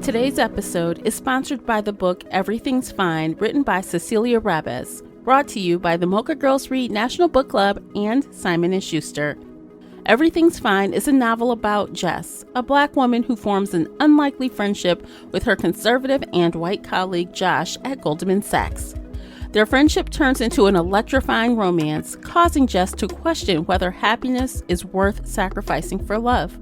Today's episode is sponsored by the book Everything's Fine, written by Cecilia Rabez, brought to you by the Mocha Girls Read National Book Club and Simon & Schuster. Everything's Fine is a novel about Jess, a Black woman who forms an unlikely friendship with her conservative and white colleague Josh at Goldman Sachs. Their friendship turns into an electrifying romance, causing Jess to question whether happiness is worth sacrificing for love.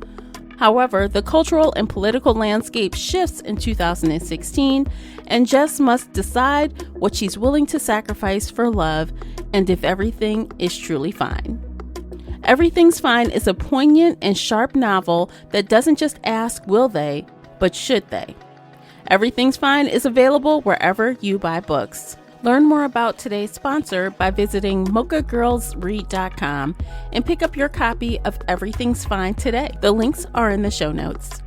However, the cultural and political landscape shifts in 2016, and Jess must decide what she's willing to sacrifice for love and if everything is truly fine. Everything's Fine is a poignant and sharp novel that doesn't just ask will they, but should they. Everything's Fine is available wherever you buy books. Learn more about today's sponsor by visiting mochagirlsread.com and pick up your copy of Everything's Fine today. The links are in the show notes.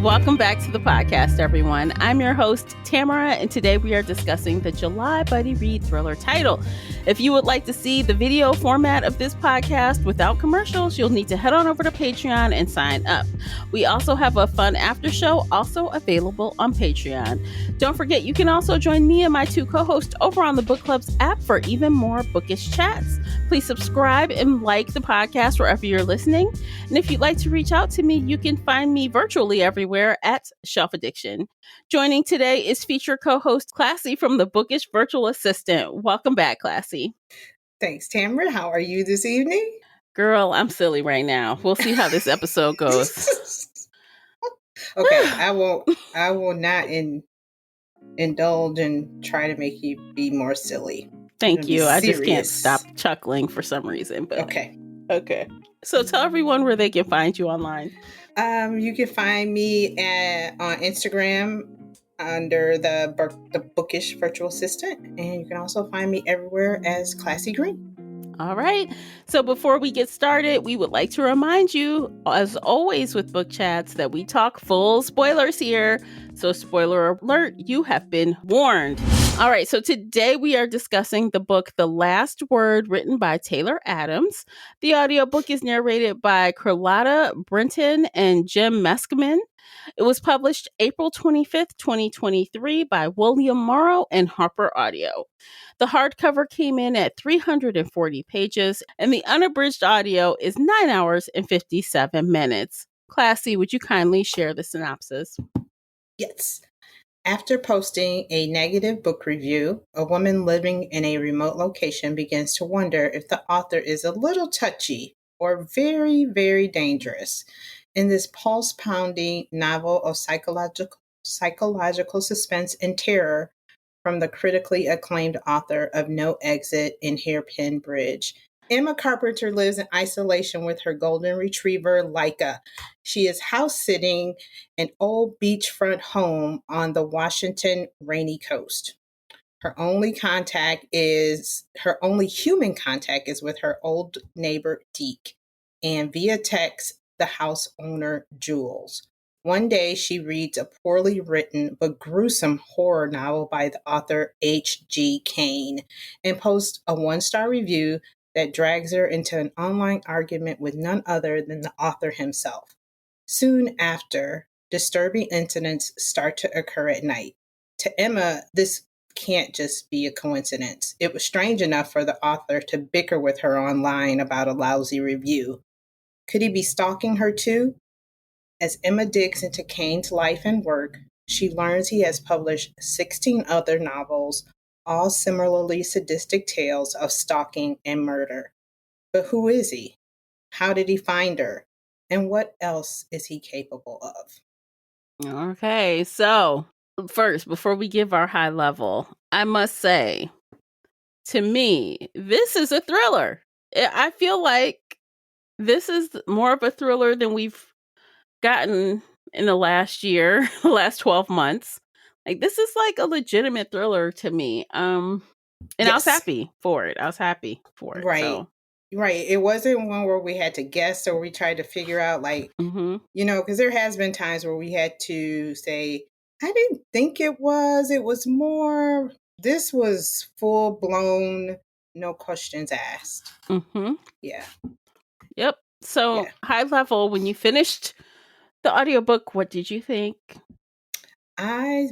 Welcome back to the podcast, everyone. I'm your host, Tamara, and today we are discussing the July Buddy Read thriller title. If you would like to see the video format of this podcast without commercials, you'll need to head on over to Patreon and sign up. We also have a fun after show also available on Patreon. Don't forget, you can also join me and my two co-hosts over on the Book Club's app for even more bookish chats. Please subscribe and like the podcast wherever you're listening. And if you'd like to reach out to me, you can find me virtually everywhere at Shelf Addiction. Joining today is feature co-host Classy from the Bookish Virtual Assistant. Welcome back, Classy. Thanks, Tamara. How are you this evening? Girl, I'm silly right now. We'll see how this episode goes. Okay, I will not indulge and try to make you be more silly. Thank you. I just can't stop chuckling for some reason. But Okay. So tell everyone where they can find you online. You can find me on Instagram under the Bookish Virtual Assistant, and you can also find me everywhere as Classy Green. All right. So before we get started, we would like to remind you, as always with Book Chats, that we talk full spoilers here. So spoiler alert, you have been warned. All right. So today we are discussing the book The Last Word, written by Taylor Adams. The audiobook is narrated by Carlotta Brenton and Jim Meskimen. It was published April 25th, 2023 by William Morrow and Harper Audio. The hardcover came in at 340 pages, and the unabridged audio is 9 hours and 57 minutes. Classy, would you kindly share the synopsis? Yes. After posting a negative book review, a woman living in a remote location begins to wonder if the author is a little touchy or very, very dangerous. In this pulse-pounding novel of psychological suspense and terror from the critically acclaimed author of No Exit and Hairpin Bridge, Emma Carpenter lives in isolation with her golden retriever, Laika. She is house-sitting an old beachfront home on the Washington rainy coast. Her only human contact is with her old neighbor, Deke, and via text, the house owner, Jules. One day, she reads a poorly written but gruesome horror novel by the author H.G. Cain and posts a 1-star review that drags her into an online argument with none other than the author himself. Soon after, disturbing incidents start to occur at night. To Emma, this can't just be a coincidence. It was strange enough for the author to bicker with her online about a lousy review. Could he be stalking her too? As Emma digs into Cain's life and work, she learns he has published 16 other novels, all similarly sadistic tales of stalking and murder. But who is he? How did he find her? And what else is he capable of? Okay, so first, before we give our high level, I must say, to me, this is a thriller. I feel like this is more of a thriller than we've gotten in the last year, the last 12 months. Like, this is like a legitimate thriller to me. And yes. I was happy for it. Right. So. Right. It wasn't one where we had to guess or we tried to figure out, like, because there has been times where we had to say, I didn't think it was more, this was full blown no questions asked. Mm-hmm. Yeah. Yep. So Yeah. high level, when you finished the audiobook, what did you think? I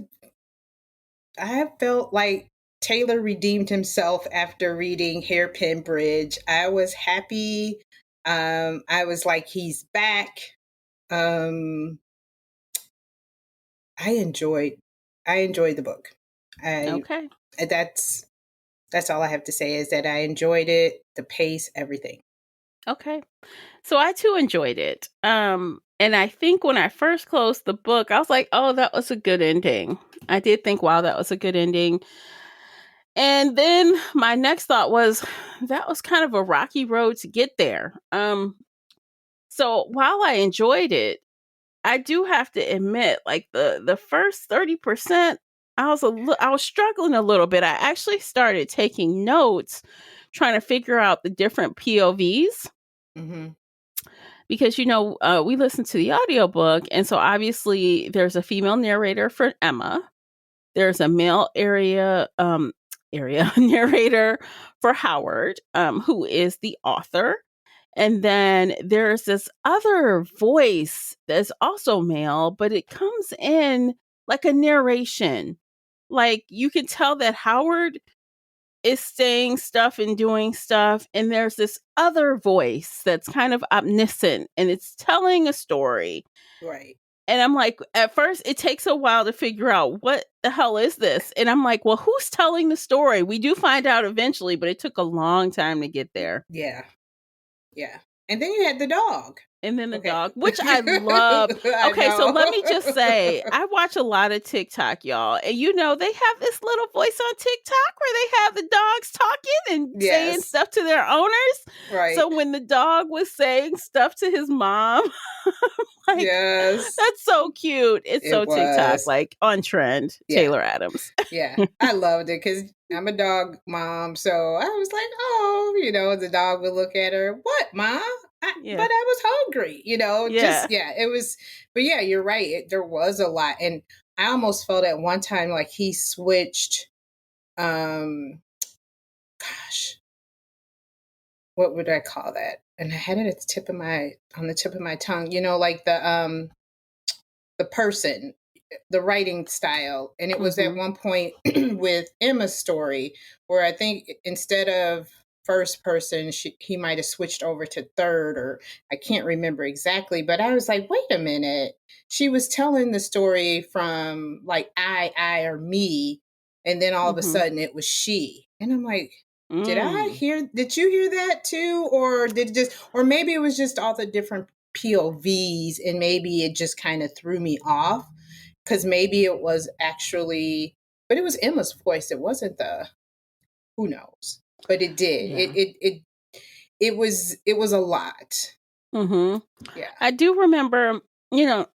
felt like Taylor redeemed himself after reading Hairpin Bridge. I was happy. I was like, he's back. Um, I enjoyed the book. I Okay. that's all I have to say is that I enjoyed it, the pace, everything. Okay. So I too enjoyed it. And I think when I first closed the book, I was like, oh, that was a good ending. I did think, wow, that was a good ending. And then my next thought was that was kind of a rocky road to get there. So while I enjoyed it, I do have to admit, like the first 30%, I was struggling a little bit. I actually started taking notes, trying to figure out the different POVs. Mm-hmm. Because we listened to the audiobook, and so obviously there's a female narrator for Emma. There's a male area narrator for Howard, who is the author. And then there's this other voice that's also male, but it comes in like a narration. Like you can tell that Howard is saying stuff and doing stuff, and there's this other voice that's kind of omniscient and it's telling a story. Right. And I'm like, at first it takes a while to figure out what the hell is this, and I'm like, well, who's telling the story? We do find out eventually, but it took a long time to get there. Yeah. Yeah. And then you had the dog. And then the Okay. dog, which I love. I Okay, so know. let me just say, I watch a lot of TikTok, y'all. And they have this little voice on TikTok where they have the dogs talking and saying Yes. stuff to their owners. Right. So when the dog was saying stuff to his mom, like, yes. that's so cute. It's so TikTok, was. like on trend, Yeah. Taylor Adams. Yeah. I loved it because I'm a dog mom. So I was like, oh, the dog would look at her, what, Ma? Yeah. But I was hungry, Yeah. it was, but yeah, you're right. There was a lot. And I almost felt at one time like he switched, gosh, what would I call that? And I had it at on the tip of my tongue, like the person, the writing style. And it was at one point with Emma's story where I think instead of first person, he might have switched over to third, or I can't remember exactly, but I was like, wait a minute. She was telling the story from like I, or me. And then all of a sudden it was she. And I'm like, did you hear that too? Or or maybe it was just all the different POVs and maybe it just kind of threw me off because maybe it was actually, but it was Emma's voice. It wasn't who knows, but it did. Yeah. It was a lot. Mm-hmm. Yeah. I do remember,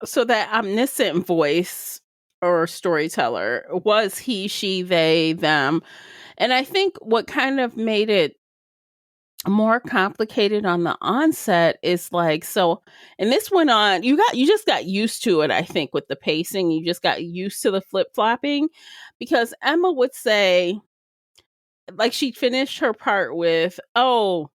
so that omniscient voice or storyteller was he, she, they, them. And I think what kind of made it more complicated on the onset is like, and this went on, you just got used to it, I think, with the pacing. You just got used to the flip-flopping because Emma would say, like, she'd finish her part with, oh,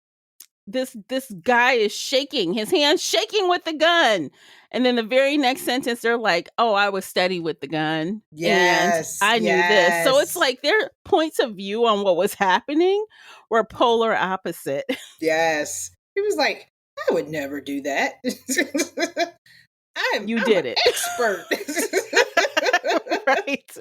this guy is shaking, his hand's shaking with the gun. And then the very next sentence, they're like, oh, I was steady with the gun. Yes. And I knew this. So it's like their points of view on what was happening were polar opposite. Yes. He was like, I would never do that. I'm did an it. Expert. Right.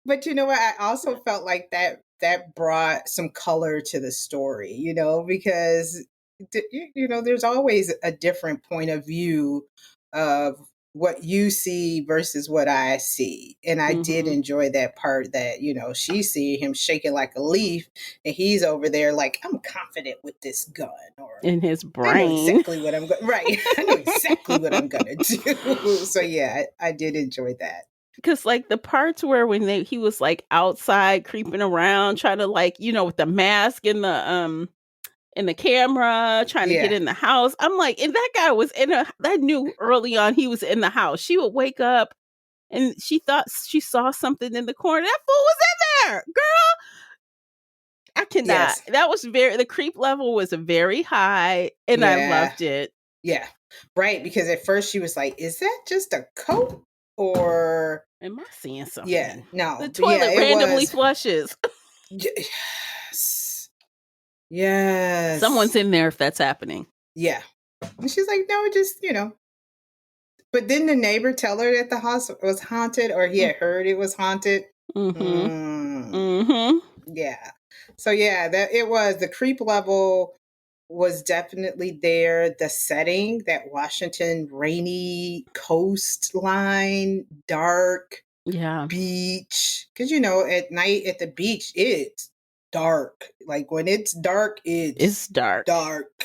But you know what? I also felt like that brought some color to the story, because there's always a different point of view of what you see versus what I see. And I did enjoy that part that, she's seeing him shaking like a leaf and he's over there like, I'm confident with this gun, or in his brain. I know exactly what I'm going right. I know exactly what I'm gonna do. So yeah, I did enjoy that. Because like the parts where when he was like outside creeping around trying to like, with the mask and the camera trying to get in the house, I'm like, and that guy was I knew early on he was in the house. She would wake up and she thought she saw something in the corner. That fool was in there, girl. cannot. Yes. That was the creep level was very high, and I loved it. Yeah. Right. Because at first she was like, is that just a coat or am I seeing something? Yeah. No. The But toilet it randomly was flushes. Yes. Yes. Someone's in there if that's happening. Yeah. And she's like, no, just, But didn't the neighbor tell her that the house was haunted, or he had heard it was haunted? Yeah. So yeah, that it was the creep level was definitely there. The setting, that Washington rainy coastline, dark beach, because at night at the beach it's dark. Like when it's dark, it's dark.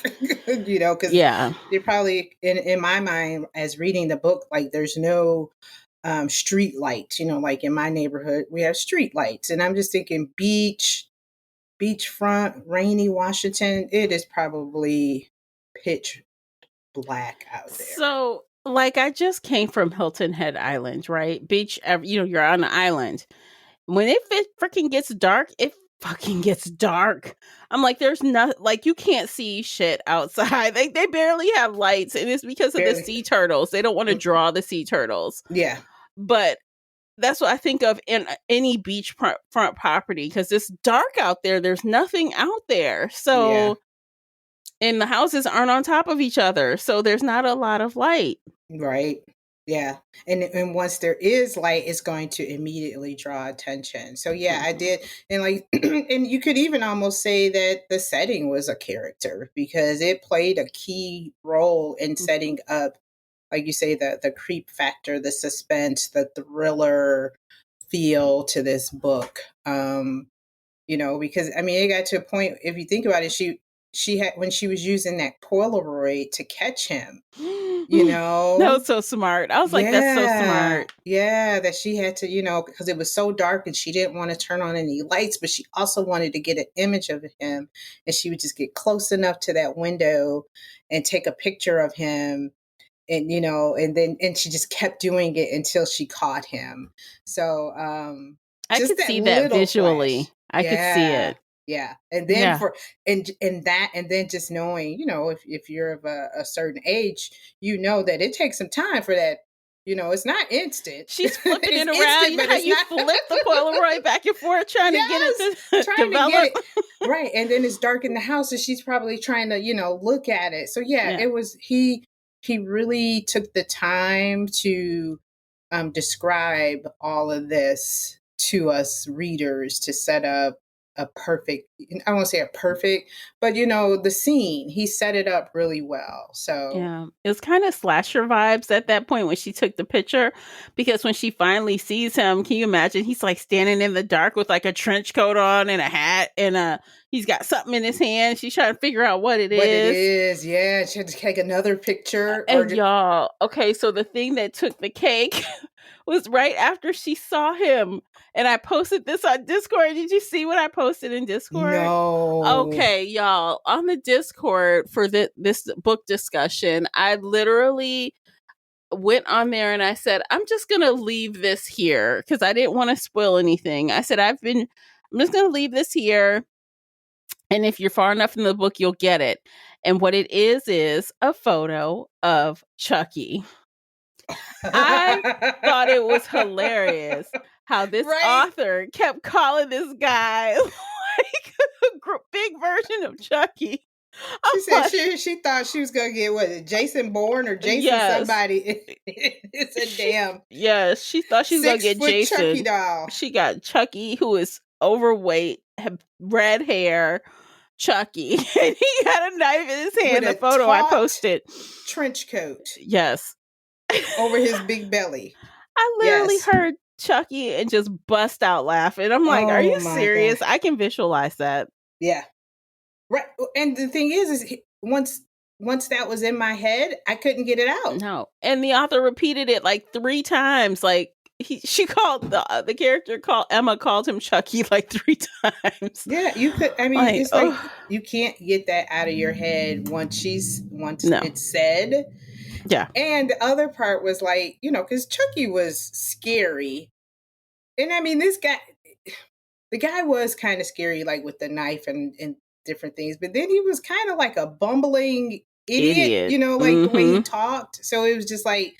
Because they probably in my mind as reading the book, like there's no street lights. Like in my neighborhood we have street lights, and I'm just thinking beachfront, rainy Washington, it is probably pitch black out there. So, like, I just came from Hilton Head Island, right? Beach, you're on the island. When it freaking gets dark, it fucking gets dark. I'm like, there's not, like, you can't see shit outside. They barely have lights, and it's because of the sea turtles. They don't want to draw the sea turtles. Yeah. But that's what I think of in any beachfront property, because it's dark out there. There's nothing out there. So, and the houses aren't on top of each other. So there's not a lot of light. Right. Yeah. And once there is light, it's going to immediately draw attention. So yeah, I did. And like, and you could even almost say that the setting was a character, because it played a key role in setting up, like you say, the creep factor, the suspense, the thriller feel to this book. Because I mean, it got to a point, if you think about it, she had, when she was using that Polaroid to catch him, that was so smart. I was like, that's so smart. Yeah, that she had to, because it was so dark and she didn't want to turn on any lights, but she also wanted to get an image of him, and she would just get close enough to that window and take a picture of him. And and she just kept doing it until she caught him. So I could see that visually. Flash. I could see it. Yeah. And then and then just knowing, if you're of a certain age, that it takes some time for that. It's not instant. She's flipping it around. You know how you flip the Polaroid back and forth trying to get it to develop. Right. And then it's dark in the house, and she's probably trying to, look at it. So it was, he really took the time to describe all of this to us readers, to set up a perfect, I won't say a perfect, but the scene, he set it up really well. So it was kind of slasher vibes at that point when she took the picture, because when she finally sees him, can you imagine, he's like standing in the dark with like a trench coat on and a hat, and he's got something in his hand. She's trying to figure out what it is. Yeah, she had to take another picture. And y'all, okay, so the thing that took the cake was right after she saw him. And I posted this on Discord. Did you see what I posted in Discord? No. Okay, y'all. On the Discord for this book discussion, I literally went on there and I said, I'm just going to leave this here because I didn't want to spoil anything. I said, I'm just going to leave this here. And if you're far enough in the book, you'll get it. And what it is a photo of Chucky. I thought it was hilarious how this author kept calling this guy like a big version of Chucky. She said she thought she was going to get Jason Bourne or Jason somebody. It's a damn. Yes, she thought she was going to get Jason. Chucky doll. She got Chucky, who is overweight, have red hair. Chucky, and he had a knife in his hand. The photo I posted. Trench coat. Yes. Over his big belly. I literally heard Chucky and just bust out laughing. I'm like, are you serious? God. I can visualize that. Yeah. Right. And the thing is once that was in my head, I couldn't get it out. No. And the author repeated it like 3 times. Like she called the character Emma called him Chucky like 3 times. Yeah, you could. I mean, it's like you can't get that out of your head once it's said. Yeah. And the other part was like, because Chucky was scary. And I mean, this guy, the guy was kind of scary, like with the knife and different things. But then he was kind of like a bumbling idiot, Idiot. like the way he talked. So it was just like,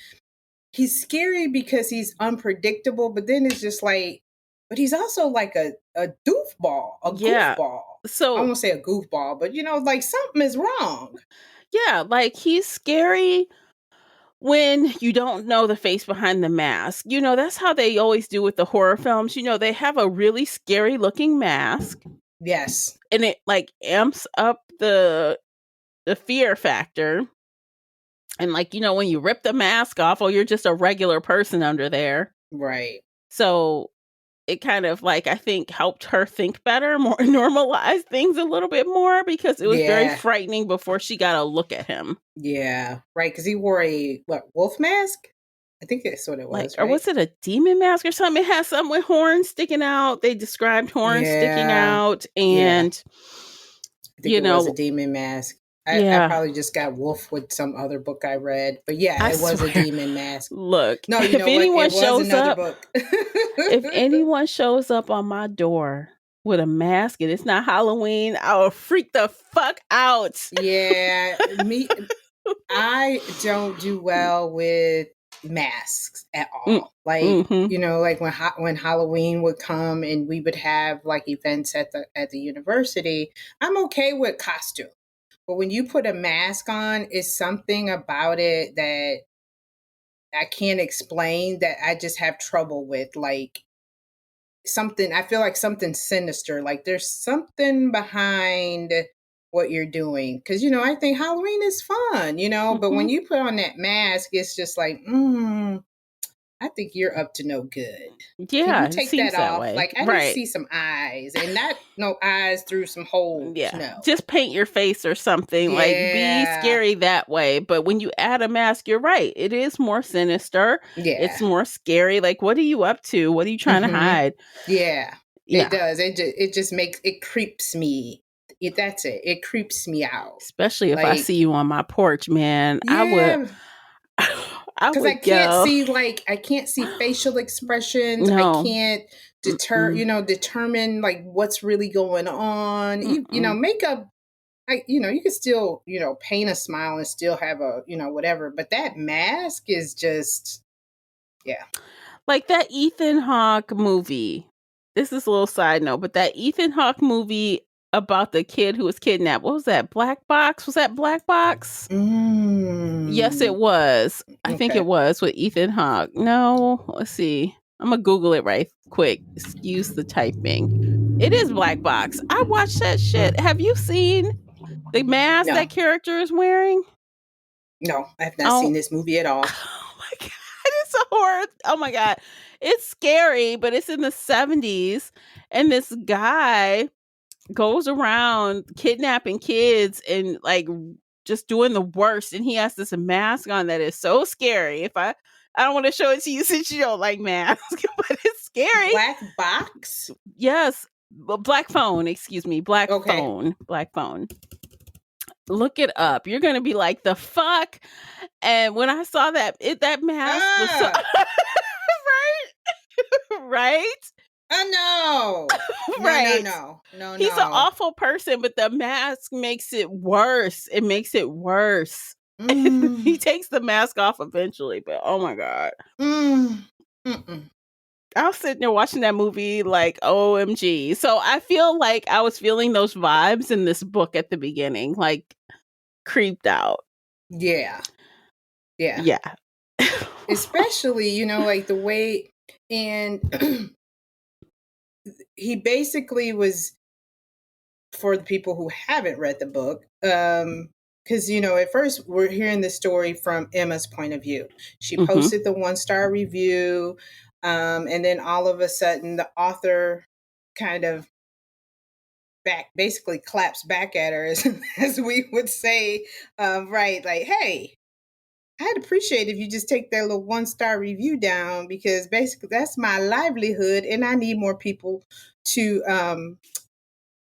he's scary because he's unpredictable, but then it's just like, but he's also like a doofball, a goofball. So I won't say a goofball, but like something is wrong. Yeah, like he's scary when you don't know the face behind the mask. That's how they always do with the horror films. They have a really scary looking mask. Yes. And it like amps up the fear factor. And like, when you rip the mask off, you're just a regular person under there. Right. So it kind of like, I think, helped her think better, more normalize things a little bit more, because it was very frightening before she got a look at him. Yeah, right. Because he wore a wolf mask? I think that's what it was, Or was it a demon mask or something? It has something with horns sticking out. They described horns sticking out, and I think it was a demon mask. I probably just got wolf with some other book I read, but it was a demon mask. Look, no, you know anyone what? It was another book. If anyone shows up on my door with a mask and it's not Halloween, I will freak the fuck out. Yeah, I don't do well with masks at all. Like, like when Halloween would come and we would have like events at the university, I'm okay with costume. But when you put a mask on, it's something about it that I can't explain, that I just have trouble with. Like I feel like something sinister, like there's something behind what you're doing. Because, I think Halloween is fun, but when you put on that mask, it's just like, I think you're up to no good. Yeah, can you take that off? Way. Like, I need to see some eyes, and not no eyes through some holes. Yeah, no. Just paint your face or something. Yeah. Like, be scary that way. But when you add a mask, you're right. It is more sinister. Yeah, it's more scary. Like, what are you up to? What are you trying to hide? Yeah, it does. It just makes it creeps me. That's it. It creeps me out. Especially if I see you on my porch, man. Yeah. I would. Because I can't see facial expressions. No. I can't determine like what's really going on. Makeup. You could still paint a smile and still have a whatever. But that mask is just, like that Ethan Hawke movie. This is a little side note, but that Ethan Hawke movie about the kid who was kidnapped. What was that? Black Box? Was that Black Box? Yes, it was. I think it was with Ethan Hawke. No, let's see. I'm going to Google it right quick. Excuse the typing. It is Black Box. I watched that shit. Have you seen the mask that character is wearing? No, I have not seen this movie at all. Oh my God. It's a horror. Oh my God. It's scary, but it's in the 70s. And this guy goes around kidnapping kids and like just doing the worst, and he has this mask on that is so scary. I don't want to show it to you since you don't like masks, but it's scary. Black Box? Yes. Black Phone, excuse me. Black Phone. Look it up. You're gonna be like, the fuck? And when I saw that mask was so right? Oh no. Right. No. He's an awful person, but the mask makes it worse. It makes it worse. He takes the mask off eventually, but oh my God. I was sitting there watching that movie like, OMG. So I feel like I was feeling those vibes in this book at the beginning, like creeped out. Yeah. Especially, like the way, and he basically was, for the people who haven't read the book, because at first we're hearing the story from Emma's point of view. She posted the 1-star review, and then all of a sudden the author kind of basically claps back at her, as we would say, right? Like, hey, I'd appreciate if you just take that little 1-star review down, because basically that's my livelihood, and I need more people to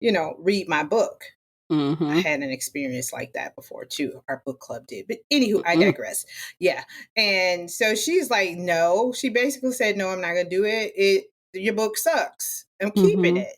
read my book. I had an experience like that before too. Our book club did. But anywho, I digress. Yeah. And so she's like, no. She basically said, no, I'm not going to do it. your book sucks. I'm keeping Mm-hmm. it.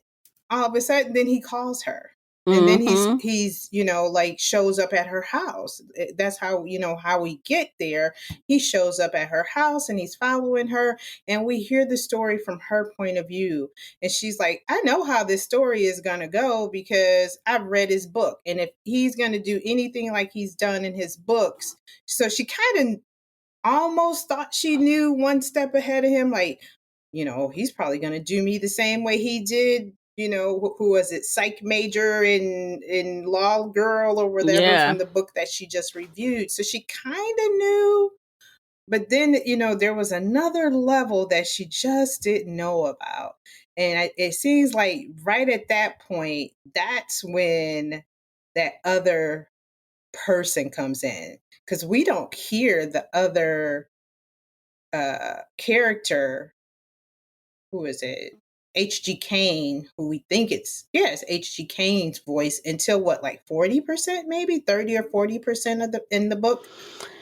All of a sudden, then he calls her. And then Mm-hmm. he's like shows up at her house. That's how how we get there. He shows up at her house and he's following her, and we hear the story from her point of view. And she's like, I know how this story is gonna go because I've read his book, and if he's gonna do anything like he's done in his books, so she kind of almost thought she knew one step ahead of him, like, he's probably going to do me the same way he did, who was it, psych major in Law Girl or whatever, Yeah. from the book that she just reviewed. So she kind of knew, but then there was another level that she just didn't know about. And it seems like right at that point, that's when that other person comes in, because we don't hear the other character. Who is it? H.G. Kane, who we think it's H.G. Kane's voice, until what, like 40%, maybe 30 or 40% of the in the book,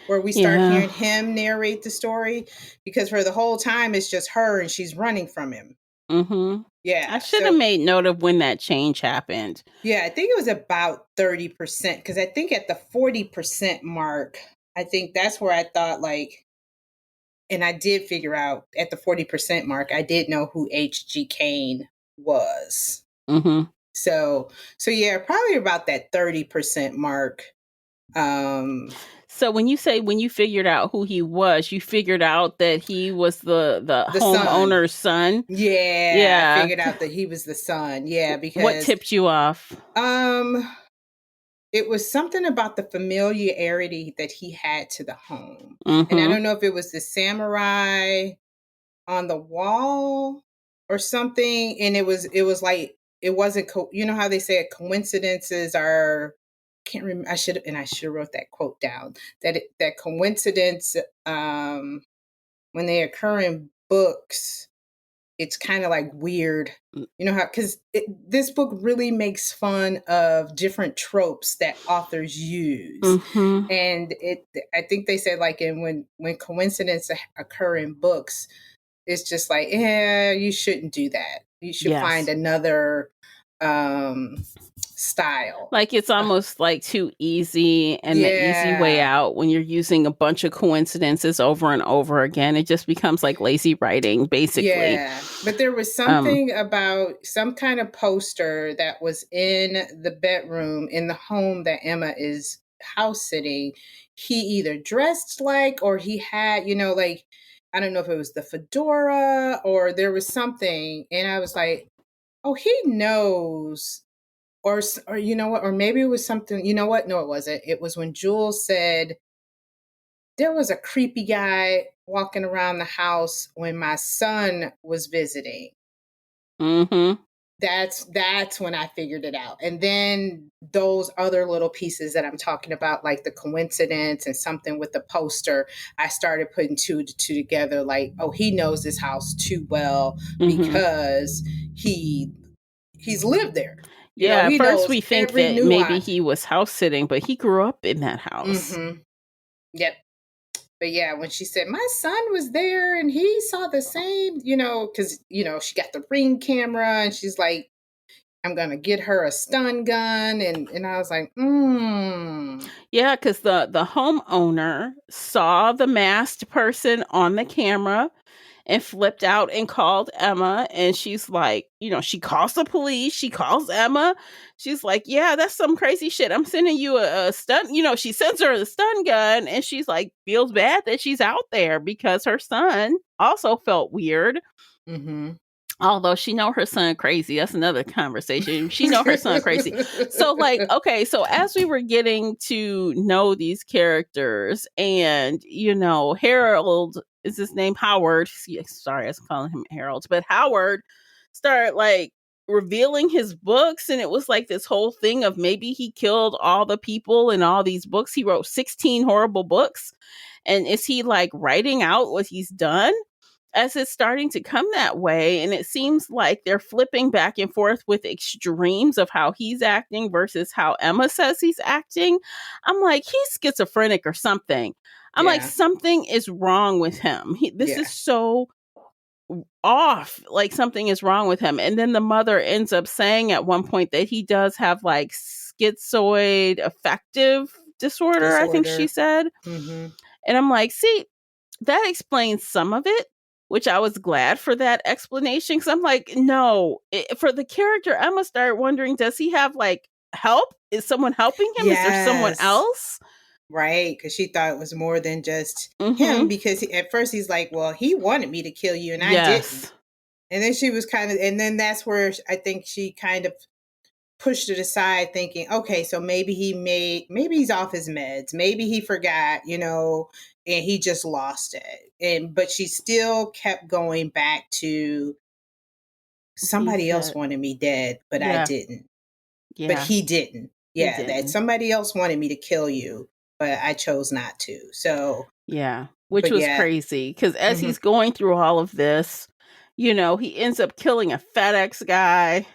where we start Yeah. hearing him narrate the story, because for the whole time it's just her and she's running from him. Mm-hmm. I Yeah. should have So made note of when that change happened. yeah, I think it was about 30%, because I think at the 40% mark, I think that's where I thought, like, and I did figure out at the 40% mark, I did know who H.G. Kane was. Mm-hmm. So yeah, probably about that 30% mark. So when you figured out who he was, you figured out that he was the The son. homeowner's son. Yeah, I Yeah. figured out that he was the son. Yeah, What because tipped you off? um it was something about the familiarity that he had to the home. And I Mm-hmm. don't know if it was the samurai on the wall or something, and it was like, it wasn't you know how they say coincidences are, can't remember, I should have wrote that quote down, that coincidence, when they occur in books, it's kind of like weird. You know how, because this book really makes fun of different tropes that authors use. Mm-hmm. And I think they said, like, in when coincidences occur in books, it's just like, yeah, you shouldn't do that. You should find Yes. another style. Like it's almost like too easy and the easy way Yeah. out when you're using a bunch of coincidences over and over again. It just becomes like lazy writing, basically. Yeah. But there was Um, something about some kind of poster that was in the bedroom in the home that Emma is house sitting. He either dressed like, or he had, like, I don't know if it was the fedora or there was something. And I was like, oh, he knows. Or you know what? Or maybe it was something. You know what? No, it wasn't. It was when Jules said there was a creepy guy walking around the house when my son was visiting. mm-hmm. That's when I figured it out. And then those other little pieces that I'm talking about, like the coincidence and something with the poster, I started putting two to two together. Like, oh, he knows this house too well Mm-hmm. because he's lived there. Yeah, at He first knows we think every that maybe nuance. he was house sitting, but he grew up in that house. Mm-hmm. Yep. But yeah, when she said my son was there and he saw the same, because she got the Ring camera, and she's like, I'm gonna get her a stun gun, and I was like, Yeah, because the homeowner saw the masked person on the camera and flipped out and called Emma. And she's like, she calls the police. She calls Emma. She's like, yeah, that's some crazy shit. I'm sending you a stun. She sends her the stun gun, and she's like, feels bad that she's out there because her son also felt weird. mm-hmm. Although she know her son crazy. That's another conversation. She know her son crazy. So like, okay, so as we were getting to know these characters, and Harold, is his name Howard? Sorry, I was calling him Harold, but Howard started like revealing his books, and it was like this whole thing of maybe he killed all the people in all these books. He wrote 16 horrible books. And is he like writing out what he's done? As it's starting to come that way, and it seems like they're flipping back and forth with extremes of how he's acting versus how Emma says he's acting, I'm like, he's schizophrenic or something. I'm like, Yeah. something is wrong with him. This Yeah. is so off, like something is wrong with him. And then the mother ends up saying at one point that he does have like schizoid affective disorder, I think she said. Mm-hmm. And I'm like, see, that explains some of it, which I was glad for that explanation. Because I'm like, no, for the character, Emma started wondering, does he have like help? Is someone helping him? Is there someone else? Right, because she thought it was more than just Mm-hmm. him, because at first he's like, well, he wanted me to kill you and I didn't. And then she was and then that's where I think she kind of pushed it aside, thinking, okay, so maybe he's off his meds. Maybe he forgot, and he just lost it. But she still kept going back to somebody else wanted me dead, but I didn't. Yeah. But he didn't. Yeah, that somebody else wanted me to kill you, but I chose not to. So yeah, which was crazy, because as he's going through all of this, he ends up killing a FedEx guy.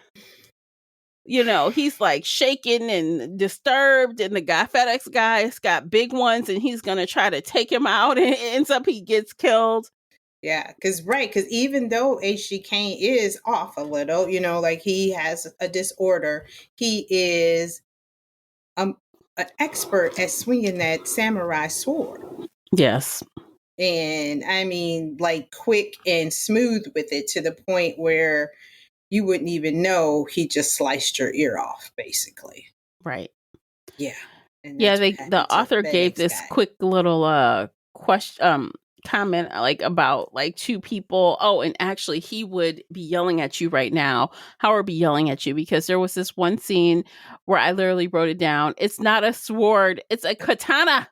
He's like shaken and disturbed, and the FedEx guy's got big ones, and he's gonna try to take him out, and it ends up he gets killed. Yeah, because even though H.G. Cain is off a little, like he has a disorder, he is an expert at swinging that samurai sword. Yes. And I mean, like quick and smooth with it, to the point where you wouldn't even know he just sliced your ear off, basically. Right. Yeah. Yeah, the author gave this quick little comment like about like two people. Oh, and actually he would be yelling at you right now. Howard be yelling at you, because there was this one scene where I literally wrote it down. It's not a sword, it's a katana.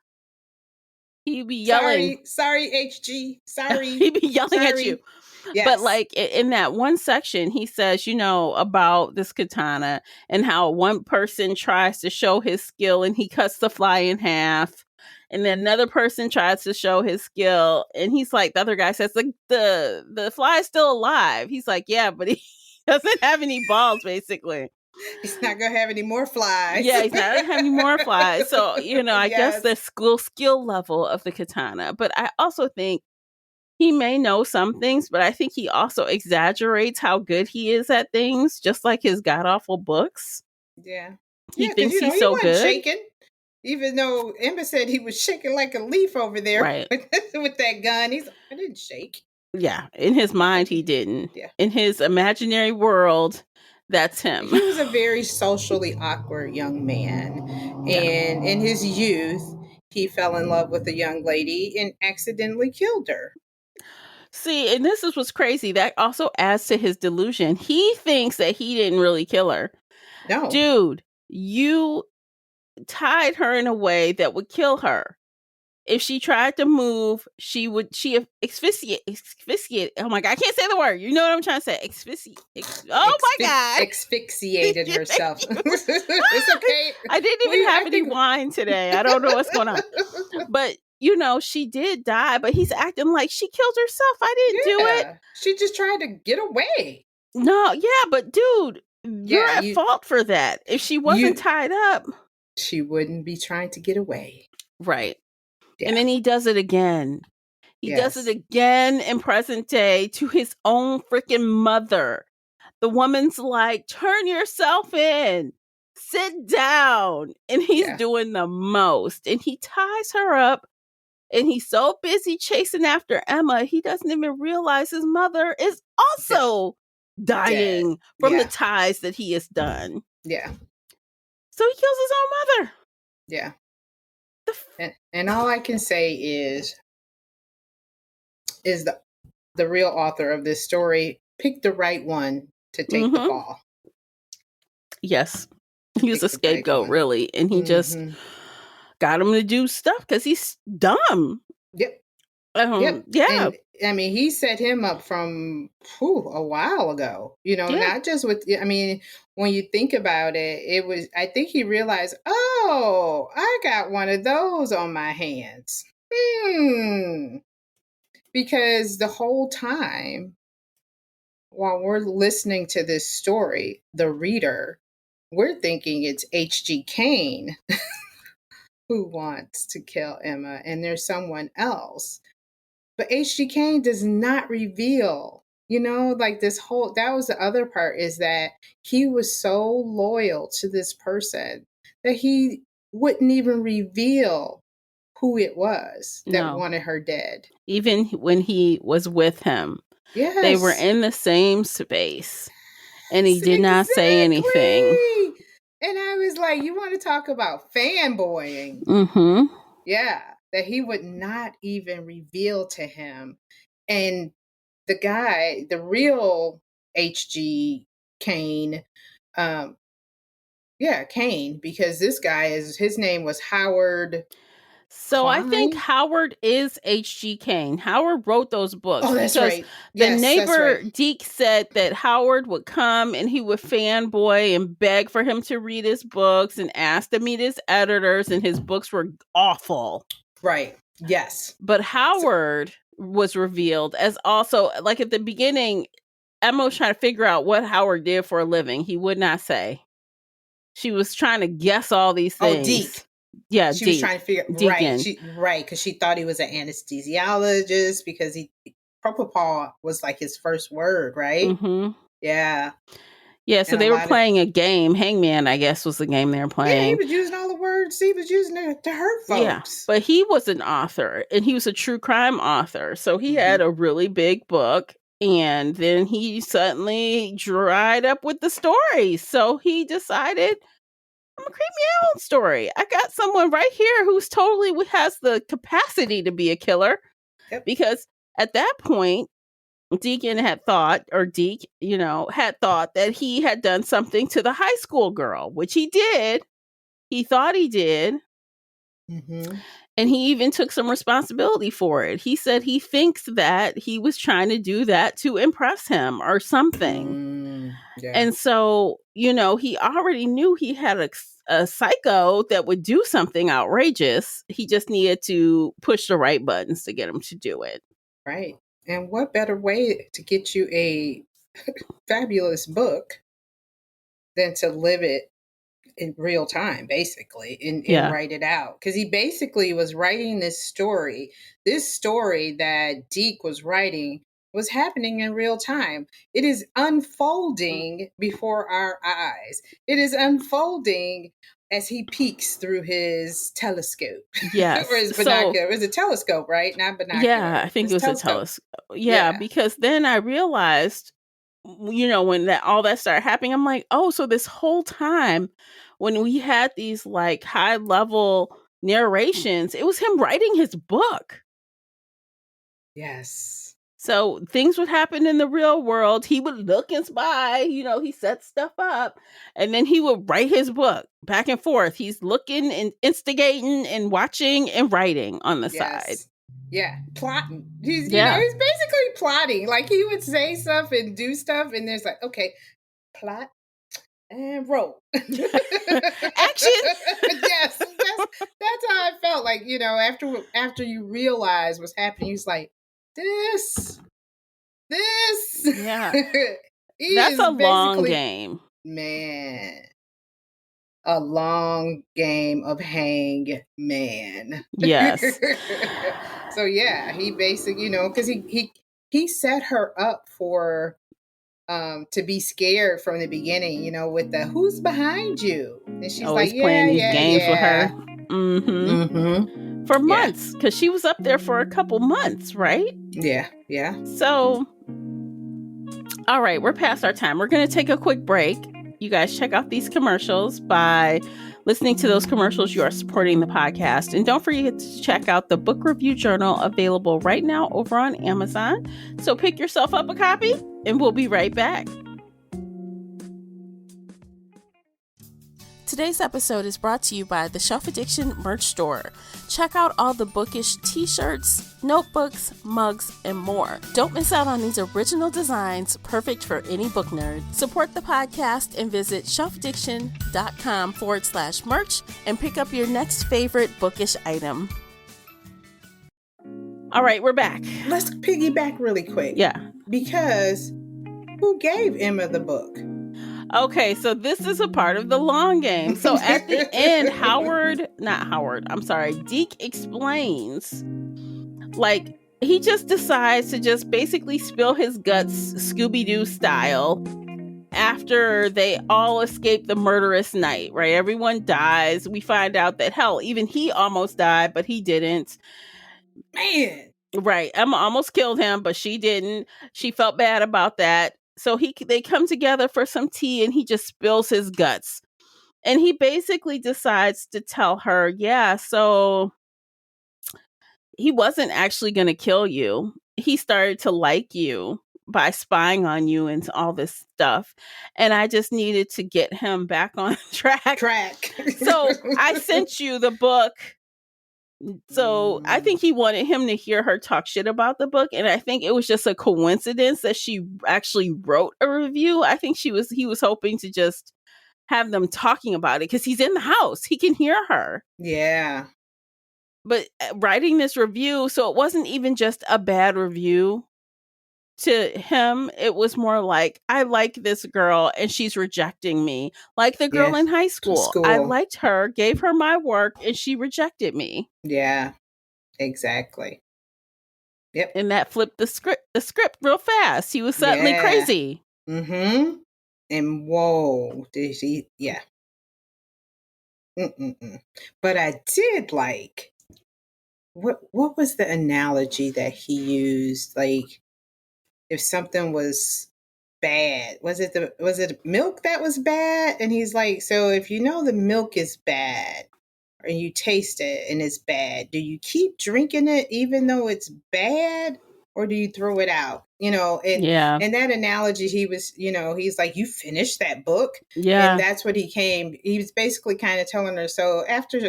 He'd be yelling. Sorry, HG. Sorry. He'd be yelling at you. Yes. But like in that one section, he says, about this katana and how one person tries to show his skill and he cuts the fly in half. And then another person tries to show his skill, and he's like, the other guy says, like, the fly is still alive. He's like, yeah, but he doesn't have any balls, basically. He's not gonna have any more flies. Yeah, he's not gonna have any more flies. So, I guess the skill level of the katana. But I also think he may know some things, but I think he also exaggerates how good he is at things, just like his god awful books. Yeah. He thinks he's so good. Shaking. Even though Emma said he was shaking like a leaf over there, right, with that gun. I didn't shake. Yeah, in his mind he didn't. Yeah. In his imaginary world, that's him. He was a very socially awkward young man. Yeah. And in his youth, he fell in love with a young lady and accidentally killed her. See, and this is what's crazy. That also adds to his delusion. He thinks that he didn't really kill her. No. Dude, you tied her in a way that would kill her. If she tried to move, she asphyxiate. Oh my God, I can't say the word. You know what I'm trying to say? My God. Asphyxiated herself. It's okay. I didn't even have any wine today. I don't know what's going on. But, she did die, but he's acting like she killed herself. I didn't do it. She just tried to get away. No, yeah, but dude, you're at fault for that. If she wasn't tied up, she wouldn't be trying to get away. Right. Yeah. And then he does it again. He does it again in present day to his own freaking mother. The woman's like, turn yourself in, sit down. And he's doing the most. And he ties her up. And he's so busy chasing after Emma, he doesn't even realize his mother is also dying from the ties that he has done. Yeah. So he kills his own mother. Yeah. And all I can say is the real author of this story picked the right one to take the fall. Yes. He was a scapegoat, really. And he just got him to do stuff because he's dumb. Yep. Yeah. And, I mean, he set him up from a while ago, not just with, when you think about it, I think he realized, oh, I got one of those on my hands. Because the whole time while we're listening to this story, the reader, we're thinking it's H.G. Cain who wants to kill Emma, and there's someone else. But H.G. Cain does not reveal Like that was the other part, is that he was so loyal to this person that he wouldn't even reveal who it was that No. wanted her dead. Even when he was with him, they were Yes. in the same space and he did not say anything. Exactly. And I was like, you want to talk about fanboying? Mm-hmm. Yeah, that he would not even reveal to him. And the guy, the real H.G. Kane, um, Kane, because this guy his name was Howard So I think Klein. Howard is H.G. Kane. Howard wrote those books Oh, that's because right. the Yes, that's neighbor right. Deke said that Howard would come and he would fanboy and beg for him to read his books and ask to meet his editors, and his books were awful. Right. Yes. But Howard was revealed as also, like at the beginning, Emma was trying to figure out what Howard did for a living. He would not say. She was trying to guess all these things. Oh, Deke. Yeah, she was trying to figure Deacon. right, because she thought he was an anesthesiologist, because propofol was like his first word, right? Mm-hmm. Yeah. So they were playing a game. Hangman, I guess, was the game they were playing. Yeah, he was using all the words. He was using it to hurt folks. Yeah, but he was an author, and he was a true crime author. So he had a really big book, and then he suddenly dried up with the stories. So he decided, I'm gonna create my own story. I got someone right here who's totally has the capacity to be a killer. Yep. Because at that point, Deacon had thought, or Deke, had thought that he had done something to the high school girl, which he did. He thought he did. Mm-hmm. And he even took some responsibility for it. He said he thinks that he was trying to do that to impress him or something. Yeah. And so, he already knew he had a psycho that would do something outrageous. He just needed to push the right buttons to get him to do it. Right. And what better way to get you a fabulous book than to live it in real time, basically, and write it out? Because he basically was writing this story that Deke was writing was happening in real time. It is unfolding before our eyes. It is unfolding as he peeks through his telescope. Yes. Or his binocular. It was a telescope, right? Not binocular. Yeah, I think it was a telescope. Yeah, because then I realized, when all that started happening, I'm like, oh, so this whole time when we had these like high level narrations, it was him writing his book. Yes. So things would happen in the real world. He would look and spy, he set stuff up, and then he would write his book back and forth. He's looking and instigating and watching and writing on the side. Yeah, plotting. He's basically plotting. Like, he would say stuff and do stuff, and there's like, okay, plot and roll. Action. Yes, that's how I felt. Like, after you realize what's happening, he's like, this. Yeah, that's a long game, man. A long game of hangman. Yes. So yeah, he basically, because he set her up for to be scared from the beginning, with the "who's behind you," and she's always like, playing these games with her. Mm-hmm. For months, because she was up there for a couple months, right? Yeah. So, all right, we're past our time. We're going to take a quick break. You guys check out these commercials. By listening to those commercials, you are supporting the podcast. And don't forget to check out the book review journal available right now over on Amazon. So pick yourself up a copy, and we'll be right back. Today's episode is brought to you by the Shelf Addiction merch store. Check out all the bookish t-shirts, notebooks, mugs, and more. Don't miss out on these original designs, perfect for any book nerd. Support the podcast and visit shelfaddiction.com/merch and pick up your next favorite bookish item. All right, we're back. Let's piggyback really quick. Yeah. Because who gave Emma the book? Okay, so this is a part of the long game. So at the end, Deke explains, like, he just decides to just basically spill his guts Scooby-Doo style after they all escape the murderous night, right? Everyone dies. We find out that, hell, even he almost died, but he didn't. Man. Right. Emma almost killed him, but she didn't. She felt bad about that. So they come together for some tea and he just spills his guts. And he basically decides to tell her, yeah, so he wasn't actually going to kill you. He started to like you by spying on you and all this stuff. And I just needed to get him back on track. So I sent you the book. So I think he wanted him to hear her talk shit about the book. And I think it was just a coincidence that she actually wrote a review. I think he was hoping to just have them talking about it because he's in the house. He can hear her. Yeah. But writing this review, so it wasn't even just a bad review to him. It was more like, I like this girl and she's rejecting me. Like the girl in high school. I liked her, gave her my work, and she rejected me. Yeah, exactly. Yep. And that flipped the script real fast. He was suddenly crazy. Mm-hmm. And whoa, did he? Yeah. But I did like, what was the analogy that he used? Like, if something was bad, was it milk that was bad? And he's like, so if you know the milk is bad and you taste it and it's bad, do you keep drinking it even though it's bad, or do you throw it out? And that analogy, he was, he's like, you finished that book. Yeah. And that's what he was basically kind of telling her, so after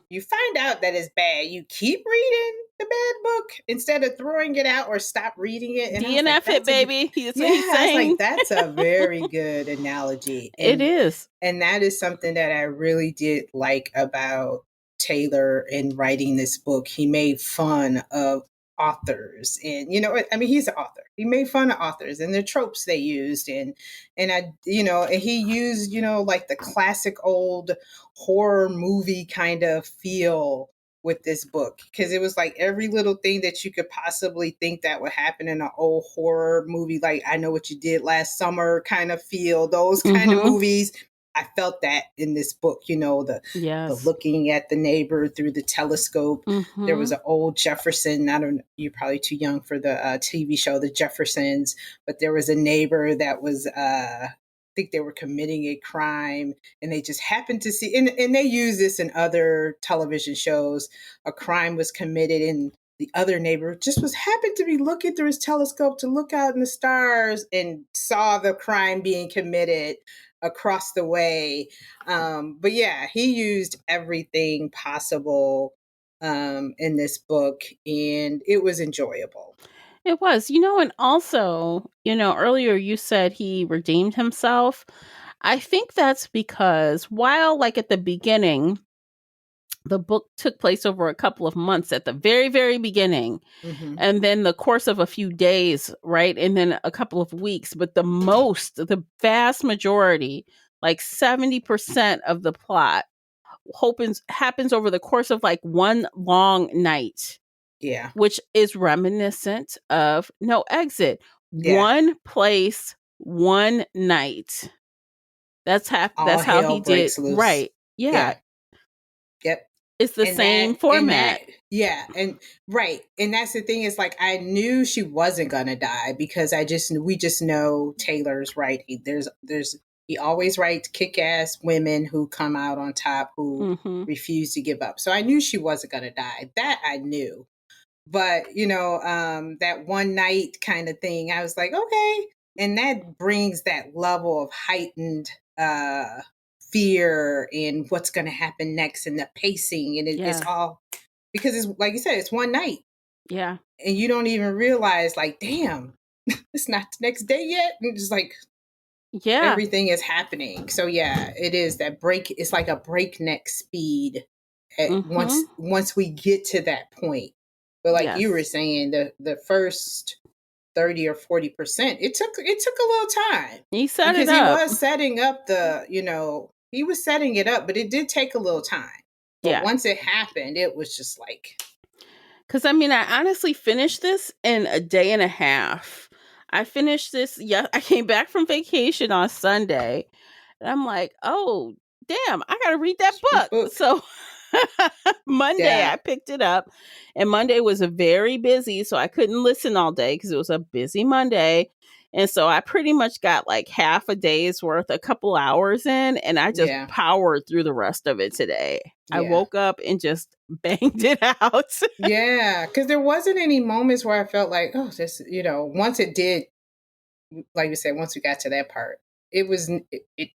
you find out that it's bad, you keep reading the bad book instead of throwing it out or stop reading it. And DNF it, baby. I was like, that's a very good analogy. It is. And that is something that I really did like about Taylor in writing this book. He made fun of authors, and he's an author. He made fun of authors and the tropes they used, and he used like the classic old horror movie kind of feel with this book, because it was like every little thing that you could possibly think that would happen in an old horror movie, like I Know What You Did Last Summer kind of feel, those kind of movies. I felt that in this book, the looking at the neighbor through the telescope. There was an old Jefferson. You're probably too young for the TV show, The Jeffersons, but there was a neighbor that was, I think they were committing a crime, and they just happened to see, and they use this in other television shows. A crime was committed, and the other neighbor just happened to be looking through his telescope to look out in the stars and saw the crime being committed across the way. But yeah, he used everything possible in this book, and it was enjoyable. It was, and also, earlier you said he redeemed himself. I think that's because while, like, at the beginning, the book took place over a couple of months at the very, very beginning, and then the course of a few days, right? And then a couple of weeks. But the vast majority, like 70% of the plot happens over the course of like one long night. Yeah. Which is reminiscent of No Exit. Yeah. One place, one night. That's how he did. Loose. Right. Yeah. Yep. It's the same format. And right. And that's the thing, is like, I knew she wasn't gonna die because we just know Taylor's writing. He always writes kick-ass women who come out on top, who refuse to give up. So I knew she wasn't gonna die. That I knew. But, that one night kind of thing, I was like, okay. And that brings that level of heightened fear and what's going to happen next, and the pacing. And it's all because it's, like you said, it's one night. Yeah. And you don't even realize, like, damn, it's not the next day yet. And just like, everything is happening. So yeah, it is that break. It's like a breakneck speed once we get to that point. But like you were saying, the first 30 or 40%, it took a little time. He set it up. He was setting up he was setting it up, but it did take a little time. But once it happened, it was just like, Because I mean, I honestly finished this in a day and a half. I finished this. Yeah, I came back from vacation on Sunday, and I'm like, oh, damn, I got to read that Sweet book. book. So Monday, Yeah. I picked it up, and Monday was a very busy, so I couldn't listen all day because it was a busy Monday. And so I pretty much got like half a day's worth, a couple hours in, and I just Yeah. powered through the rest of it today. I Yeah. woke up and just banged it out. Yeah. Because there wasn't any moments where I felt like, oh, this, once it did, like you said, once we got to that part, it was, it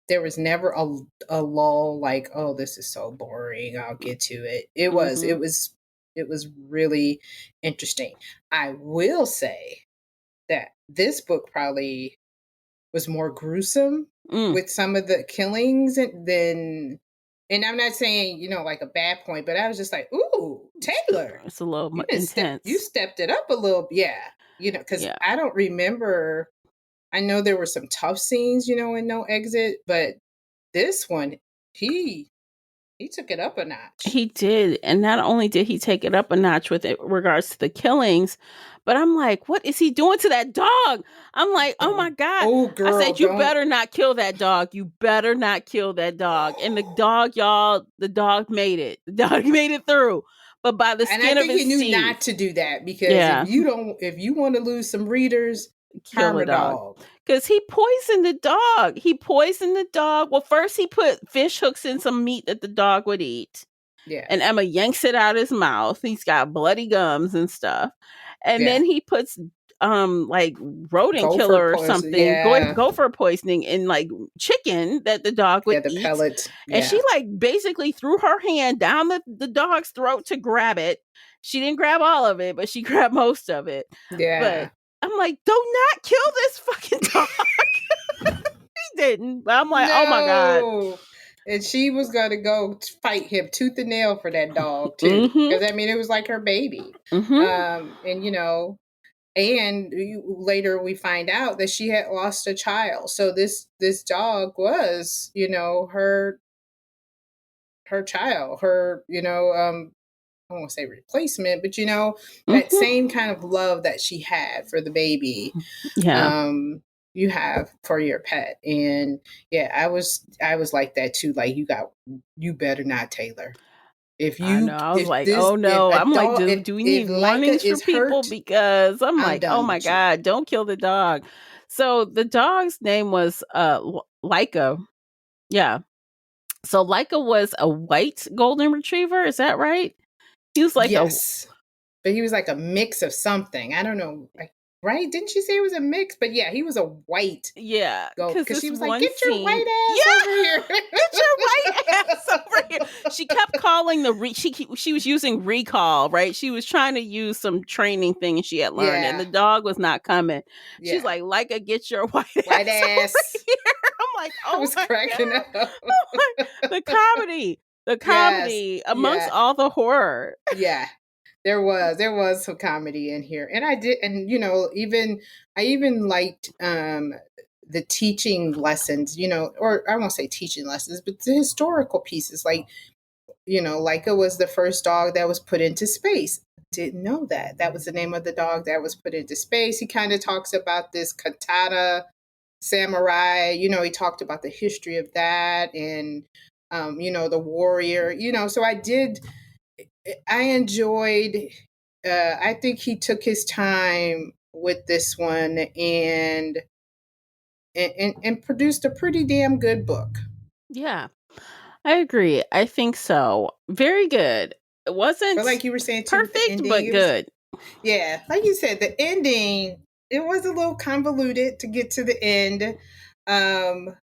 there was never a lull like, oh, this is so boring. I'll get to it. Mhm. It was really interesting. I will say that this book probably was more gruesome Mm. with some of the killings than, and I'm not saying, like a bad point, but I was just like, ooh, Taylor, It's a little you intense. stepped it up a little. Yeah. Because Yeah. I don't remember, I know there were some tough scenes, in No Exit, but this one, he took it up a notch. He did. And not only did he take it up a notch with it regards to the killings, but I'm like, what is he doing to that dog? I'm like, oh my Oh, God. oh, I girl, said, you don't. better not kill that dog. You better not kill that dog. And the dog, y'all, the dog made it. The dog made it through. But by the And I skin of think he his knew teeth. not to do that because Yeah. if you want to lose some readers, Kill harm the a dog. dog. Because he poisoned the dog. He poisoned the dog. Well, first he put fish hooks in some meat that the dog would eat. Yeah, And Emma yanks it out his mouth. He's got bloody gums and stuff. And yeah. then he puts like rodent Gopher killer or poison. something, Yeah, gopher poisoning in like chicken that the dog would yeah. The eat. pellets. And she Yeah, like basically threw her hand down the dog's throat to grab it. She didn't grab all of it, but she grabbed most of it. yeah. But I'm like, do not kill this fucking dog. He didn't. But I'm like, oh my God. No. And she was gonna go fight him tooth and nail for that dog too, Mm-hmm. because I mean it was like her baby. Mm-hmm. And and later we find out that she had lost a child. So this dog was, her child, her, I won't say replacement, but that Mm-hmm. same kind of love that she had for the baby, Yeah. you have for your pet. And yeah, I was like that too. Like you better not, Taylor. I know. I was like, oh If no. a I'm like, dog, do we if need Leica warnings for is people? hurt, Because I'm I'm like, oh done my with you. God, don't kill the dog. So the dog's name was Leica. Yeah. So Leica was a white golden retriever. Is that right? He was like a Yes. But he was like a mix of something. I don't know. Like, right? Didn't she say it was a mix? But yeah, he was a white yeah, goat because because she this was like, one "Get your scene, white ass yeah, over here." get your white ass over here. She kept calling she was using recall, right? She was trying to use some training thing she had learned, and Yeah, the dog was not coming. She's yeah. like, get your white White ass over ass. here. I'm like, I oh was my cracking God. up. I'm like, the Yes. comedy amongst Yeah. all the horror. Yeah. There was some comedy in here. And I did, and even I even liked the teaching lessons, or I won't say teaching lessons, but the historical pieces. Like, Leica was the first dog that was put into space. Didn't know that. That was the name of the dog that was put into space. He kind of talks about this katana samurai. He talked about the history of that and, the warrior. So I enjoyed. I think he took his time with this one and produced a pretty damn good book. Yeah, I agree. I think so. Very good. It But wasn't like you were saying too with the perfect, ending, but it was, good. yeah, like you said, the ending, it was a little convoluted to get to the end. Um,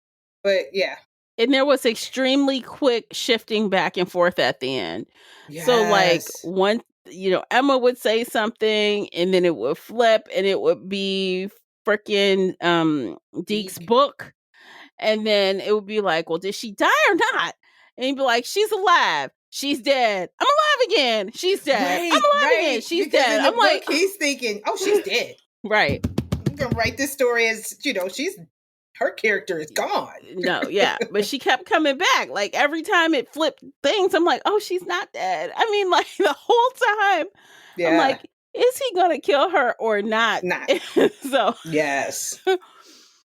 but yeah. And there was extremely quick shifting back and forth at the end. So like Yes. one, Emma would say something and then it would flip and it would be freaking Deke's Deke. book. And then it would be like, well, did she die or not? And he'd be like, she's alive. She's dead. I'm alive again. She's dead. I'm Right, alive again. right. She's Because dead. in the I'm book like, he's thinking, oh, she's dead. right. I'm gonna write this story as, she's her character is gone. No, yeah. But she kept coming back. Like every time it flipped things, I'm like, oh, she's not dead. I mean, like the whole time, I'm Yeah. like, is he gonna kill her or not? Not. So Yes.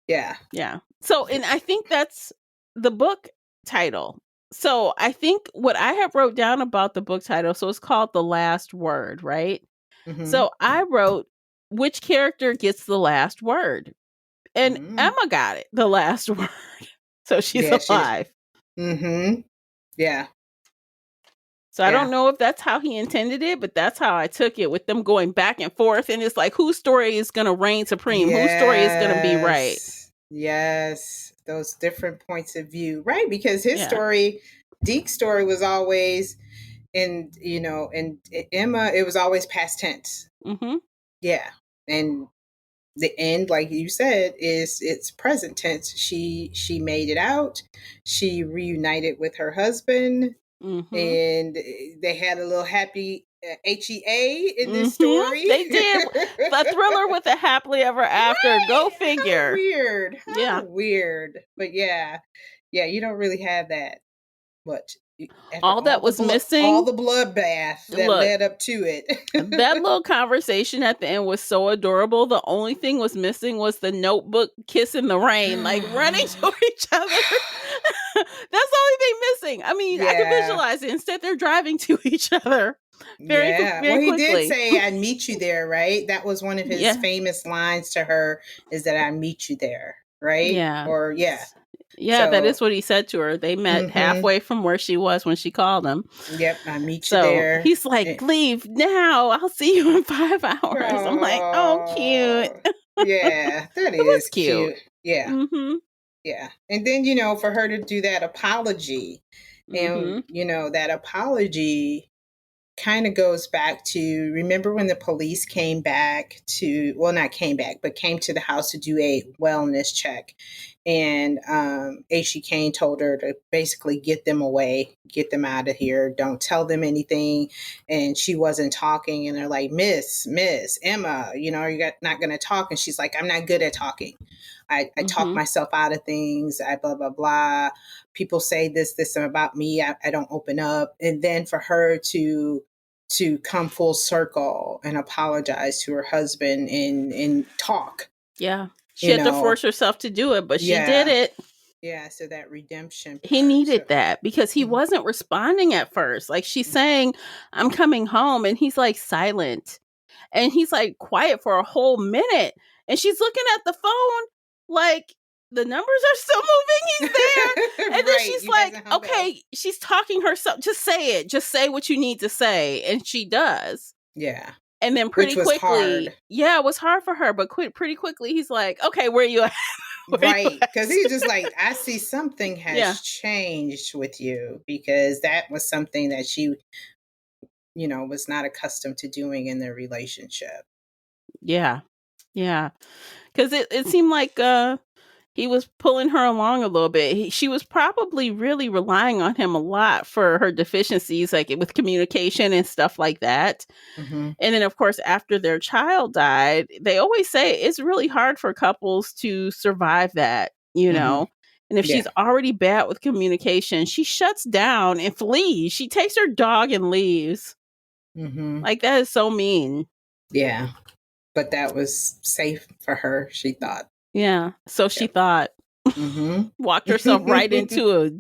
Yeah. yeah. So, and I think that's the book title. So I think what I have wrote down about the book title, so it's called The Last Word, right? Mm-hmm. So I wrote, which character gets the last word? And Emma got it, the last word. So she's alive. Mm-hmm. Yeah. So I don't know if that's how he intended it, but that's how I took it, with them going back and forth. And it's like, whose story is going to reign supreme? Whose story is going to be right? Yes. Those different points of view. Right. Because his story, Deke's story was always, and Emma, it was always past tense. Mm-hmm. Yeah. And the end, like you said, is it's present tense. She made it out. She reunited with her husband, and they had a little happy HEA in this story. They did a thriller with a happily ever after. Right? Go figure. How weird. How weird. But yeah, you don't really have that much. All that was missing, all the bloodbath that led up to it. That little conversation at the end was so adorable. The only thing was missing was the notebook kiss in the rain, like running to each other. That's the only thing missing. I mean, I can visualize it. Instead, they're driving to each other very well, he quickly. did say, "I'd meet you there," right? That was one of his famous lines to her, is that "I meet you there," right? Yeah. Or so, that is what he said to her. They met halfway from where she was when she called him. Yep, I meet you there. He's like, leave now. I'll see you in 5 hours. Aww. I'm like, oh, cute. Yeah, that is cute. Yeah. Mm-hmm. Yeah. And then, for her to do that apology, and, that apology kind of goes back to, remember when the police came back to, well, not came back, but came to the house to do a wellness check. And H.E. Kane told her to basically get them away, get them out of here, don't tell them anything. And she wasn't talking. And they're like, Miss Emma, you're not going to talk. And she's like, I'm not good at talking. I talk myself out of things. I blah, blah, blah. People say this about me. I don't open up. And then for her to come full circle and apologize to her husband and talk. Yeah. She had to force herself to do it, but she did it. Yeah, so that redemption part. He needed that because he wasn't responding at first. Like, she's saying, I'm coming home, and he's like silent. And he's like quiet for a whole minute. And she's looking at the phone like, the numbers are still moving. He's there. And then she's like, okay, she's talking herself. Just say it. Just say what you need to say. And she does. Yeah. And then pretty quickly, hard. Yeah, it was hard for her, but pretty quickly, he's like, okay, where are you at? Right. Because he's just like, I see something has changed with you, because that was something that she, was not accustomed to doing in their relationship. Yeah. Yeah. Because it seemed like he was pulling her along a little bit. She was probably really relying on him a lot for her deficiencies, like with communication and stuff like that. And then, of course, after their child died, they always say it's really hard for couples to survive that, And if she's already bad with communication, she shuts down and flees. She takes her dog and leaves. Like, that is so mean. Yeah. But that was safe for her, she thought. Yeah. So she thought. Walked herself right into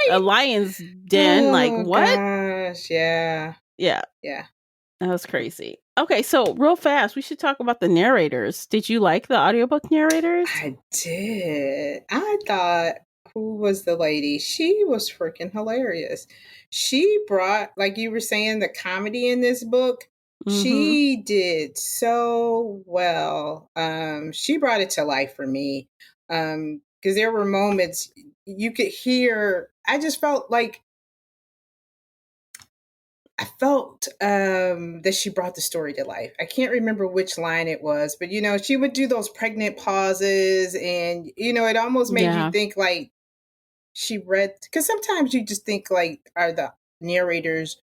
a lion's den. Like, what? Gosh, yeah. Yeah. That was crazy. Okay, so real fast, we should talk about the narrators. Did you like the audiobook narrators? I did. I thought, who was the lady? She was freaking hilarious. She brought, like you were saying, the comedy in this book. She did so well. She brought it to life for me. Because there were moments you could hear, I just felt like, that she brought the story to life. I can't remember which line it was, but she would do those pregnant pauses, and it almost made you think like she read, because sometimes you just think like, are the narrators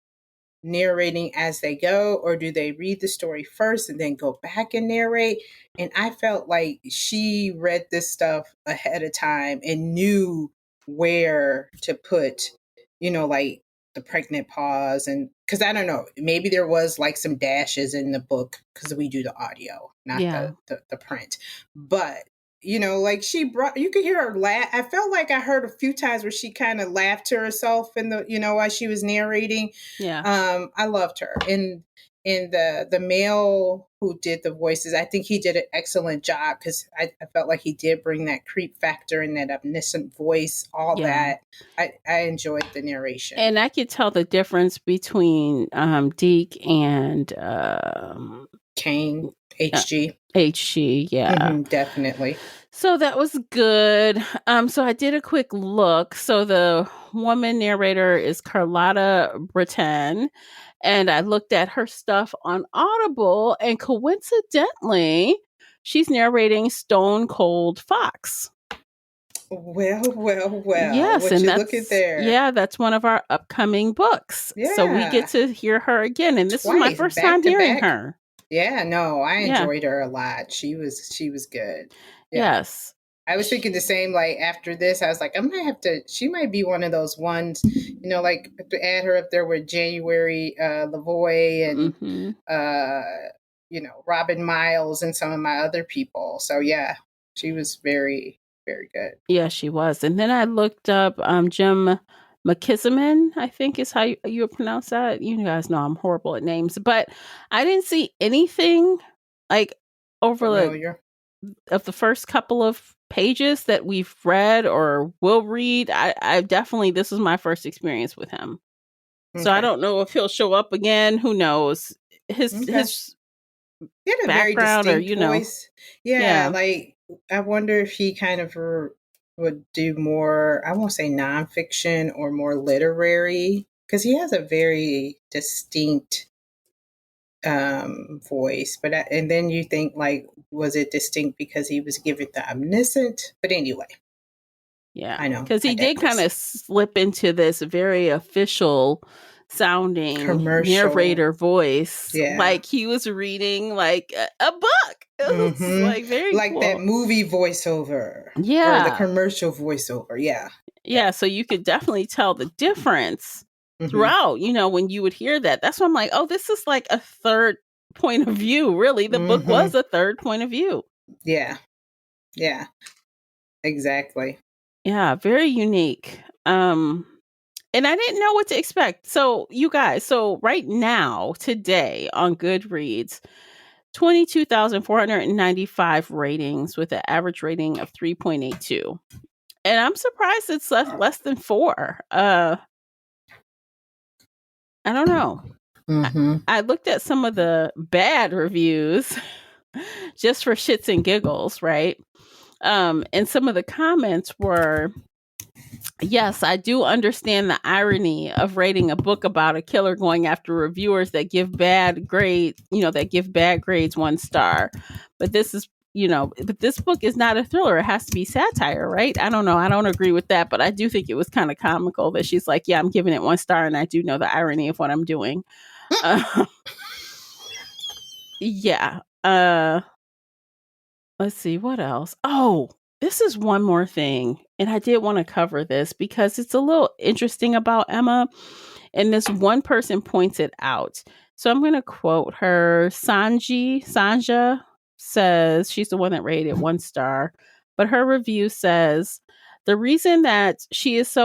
narrating as they go, or do they read the story first and then go back and narrate? And I felt like she read this stuff ahead of time and knew where to put, like the pregnant pause. And because I don't know, maybe there was like some dashes in the book because we do the audio, not Yeah. the print. But like you could hear her laugh. I felt like I heard a few times where she kind of laughed to herself in the, while she was narrating. Yeah. I loved her. And the male who did the voices, I think he did an excellent job, because I felt like he did bring that creep factor and that omniscient voice, all Yeah. that. I enjoyed the narration. And I could tell the difference between Deke and Kane, HG. HG, yeah. Mm-hmm, definitely. So that was good. So I did a quick look. So the woman narrator is Carlotta Breton, and I looked at her stuff on Audible, and coincidentally, she's narrating Stone Cold Fox. Well. Yes, What and you looking there? Yeah, that's one of our upcoming books. Yeah. So we get to hear her again, and this is my first back time to hearing back. her. Yeah, no, I Yeah. enjoyed her a lot. She was good. Yeah. Yes. I was thinking the same, like after this, I was like, she might be one of those ones, like to add her up there with January Lavoie and, Robin Miles and some of my other people. So yeah, she was very, very good. Yeah, she was. And then I looked up Jim McKissaman, I think is how you would pronounce that. You guys know I'm horrible at names, but I didn't see anything like over of the first couple of pages that we've read or will read. I definitely, this was my first experience with him. Okay. So I don't know if he'll show up again. Who knows? His he had a background, very distinct or voice. Yeah, like I wonder if he kind of would do more, I won't say nonfiction, or more literary, because he has a very distinct voice. But and then you think, like, was it distinct because he was given the omniscient? But anyway, yeah, I know, because he did kind of slip into this very official sounding commercial narrator voice, like he was reading like a book. It was like very like cool. that movie voiceover, or the commercial voiceover. Yeah, so you could definitely tell the difference throughout, when you would hear that. That's why I'm like, oh, this is like a third point of view. Really, the book was a third point of view. Yeah exactly. Yeah, very unique. And I didn't know what to expect. So you guys, right now, today on Goodreads, 22,495 ratings with an average rating of 3.82. And I'm surprised it's less than 4. I don't know. I looked at some of the bad reviews just for shits and giggles, right? And some of the comments were, yes, I do understand the irony of rating a book about a killer going after reviewers that give bad grades 1 star. But this is, but this book is not a thriller. It has to be satire, right? I don't know. I don't agree with that, but I do think it was kind of comical that she's like, yeah, I'm giving it 1 star, and I do know the irony of what I'm doing. Yeah. Let's see, what else? Oh, this is one more thing, and I did want to cover this because it's a little interesting about Emma, and this one person points it out. So I'm going to quote her. Sanja says, she's the one that rated 1 star, but her review says, the reason that she is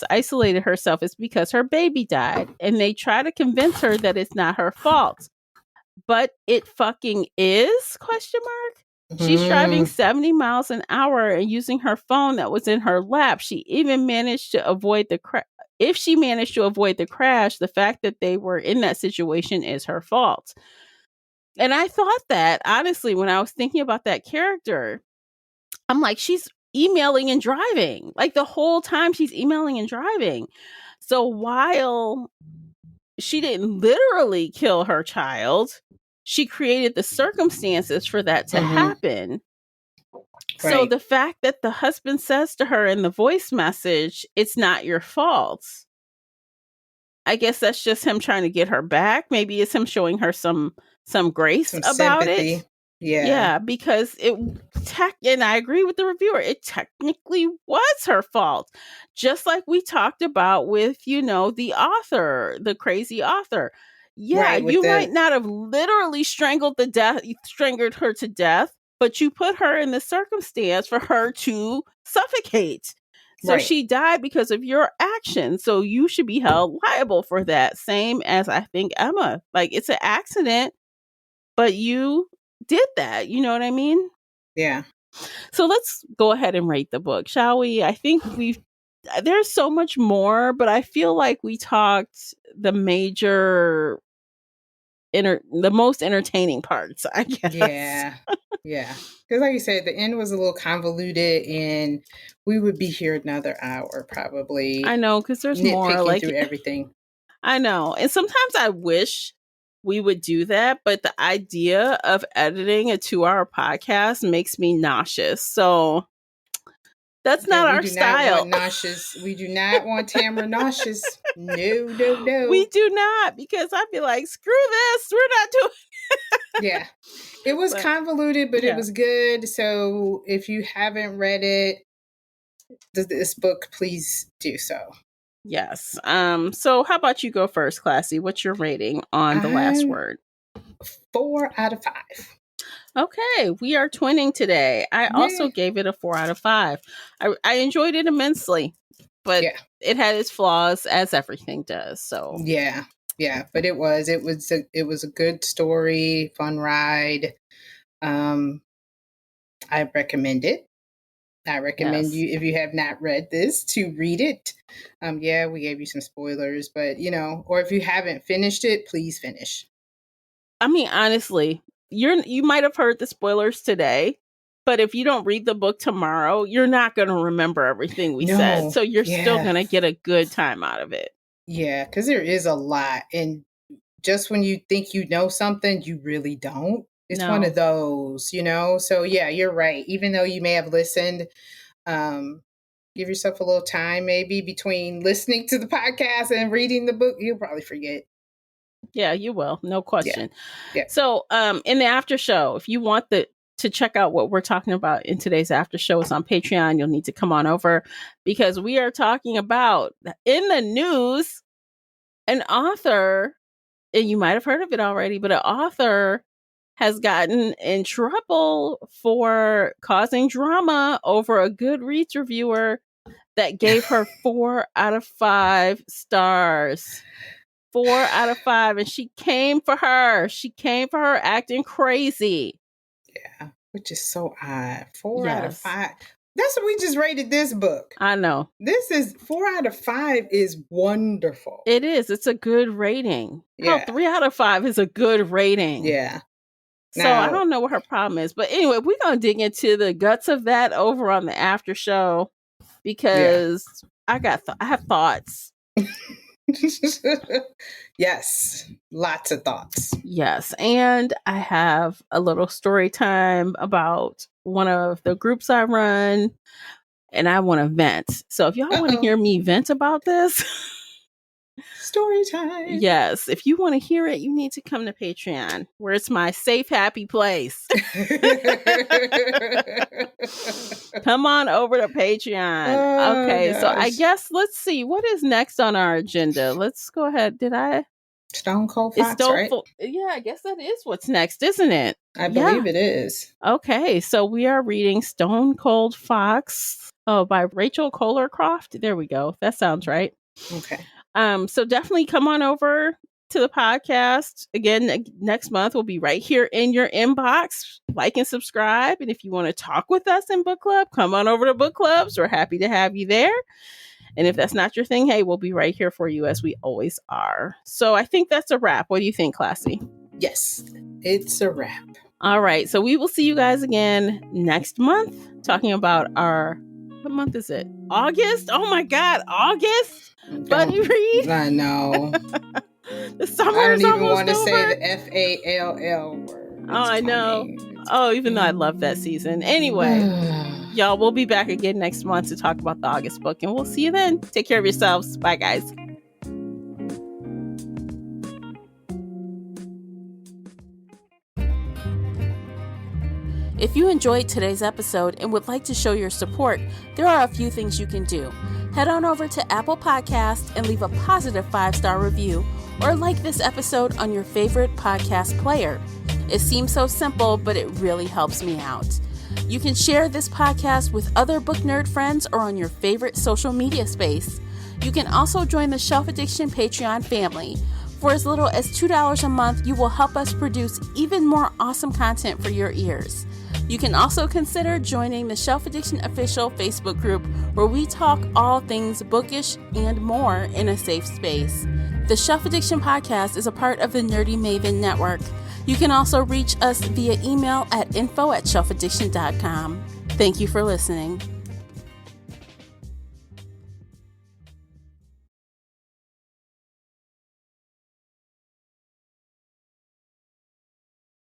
isolated herself is because her baby died, and they try to convince her that it's not her fault. But it fucking is? ? She's driving 70 miles an hour and using her phone that was in her lap. She even managed to avoid the crash. If she managed to avoid the crash, the fact that they were in that situation is her fault. And I thought that, honestly, when I was thinking about that character, I'm like, she's emailing and driving. Like the whole time she's emailing and driving. So while she didn't literally kill her child, she created the circumstances for that to happen. Right. So the fact that the husband says to her in the voice message, it's not your fault. I guess that's just him trying to get her back. Maybe it's him showing her some grace Some about sympathy. it. Yeah. Yeah, because and I agree with the reviewer, it technically was her fault. Just like we talked about with, the author, the crazy author. Yeah, Right, with you might not have literally strangled her to death, but you put her in the circumstance for her to suffocate. So Right. she died because of your action. So you should be held liable for that. Same as I think Emma. Like, it's an accident, but you did that. You know what I mean? Yeah. So let's go ahead and rate the book, shall we? I think there's so much more, but I feel like we talked the the most entertaining parts, I guess. Yeah. Yeah. Because like you said, the end was a little convoluted and we would be here another hour probably. I know, because there's more. Nitpicking through everything. I know. And sometimes I wish we would do that, but the idea of editing a 2-hour podcast makes me nauseous. So that's not our style. Not want nauseous. We do not want Tamara nauseous. No. We do not, because I'd be like, screw this. We're not doing it. Yeah. It was convoluted, but it was good. So if you haven't read it, this book, please do so. Yes. So how about you go first, Classy? What's your rating on The Last Word? 4 out of 5. Okay, we are twinning today. I also gave it a 4 out of 5. I enjoyed it immensely, but it had its flaws, as everything does. So yeah, but it was a good story, fun ride. I recommend it. I recommend you, if you have not read this, to read it. We gave you some spoilers, but or if you haven't finished it, please finish. I mean, honestly, you might have heard the spoilers today, but if you don't read the book tomorrow, you're not going to remember everything we said. So you're still going to get a good time out of it. Yeah, because there is a lot. And just when you think you know something, you really don't. It's one of those, So yeah, you're right. Even though you may have listened, give yourself a little time maybe between listening to the podcast and reading the book. You'll probably forget. Yeah, you will. No question. Yeah. So in the after show, if you want to check out what we're talking about in today's after show, is on Patreon. You'll need to come on over, because we are talking about, in the news, an author, and you might have heard of it already, but an author has gotten in trouble for causing drama over a Goodreads reviewer that gave her 4 out of 5 stars. 4 out of 5. And she came for her. She came for her acting crazy. Yeah, which is so odd. 4 out of 5. That's what we just rated this book. I know. This is 4 out of 5 is wonderful. It is. It's a good rating. Yeah. 3 out of 5 is a good rating. Yeah. So I don't know what her problem is. But anyway, we're going to dig into the guts of that over on the after show, because I have thoughts. Yes, lots of thoughts. Yes, and I have a little story time about one of the groups I run, and I want to vent. So if y'all want to hear me vent about this, story time. Yes, if you want to hear it, you need to come to Patreon, where it's my safe, happy place. Come on over to Patreon. Okay, so I guess let's see what is next on our agenda. Let's go ahead. Stone Cold Fox, right? Yeah, I guess that is what's next, isn't it? I believe it is. Okay, so we are reading Stone Cold Fox by Rachel Kohler-Croft. There we go. That sounds right. Okay. So definitely come on over to the podcast. Again, next month we'll be right here in your inbox. Like and subscribe. And if you want to talk with us in book club, come on over to book clubs. We're happy to have you there. And if that's not your thing, hey, we'll be right here for you, as we always are. So I think that's a wrap. What do you think, Classy? Yes, it's a wrap. All right. So we will see you guys again next month, talking about what month is it? August? Oh my God, August? Bunny read? I know. The summer I don't is even almost want to over. say the FALL word. I know. Even though I love that season. Anyway, y'all, we'll be back again next month to talk about the August book, and we'll see you then. Take care of yourselves. Bye, guys. If you enjoyed today's episode and would like to show your support, there are a few things you can do. Head on over to Apple Podcasts and leave a positive 5-star review, or like this episode on your favorite podcast player. It seems so simple, but it really helps me out. You can share this podcast with other book nerd friends or on your favorite social media space. You can also join the Shelf Addiction Patreon family. For as little as $2 a month, you will help us produce even more awesome content for your ears. You can also consider joining the Shelf Addiction Official Facebook group, where we talk all things bookish and more in a safe space. The Shelf Addiction Podcast is a part of the Nerdy Maven Network. You can also reach us via email at info@shelfaddiction.com. Thank you for listening.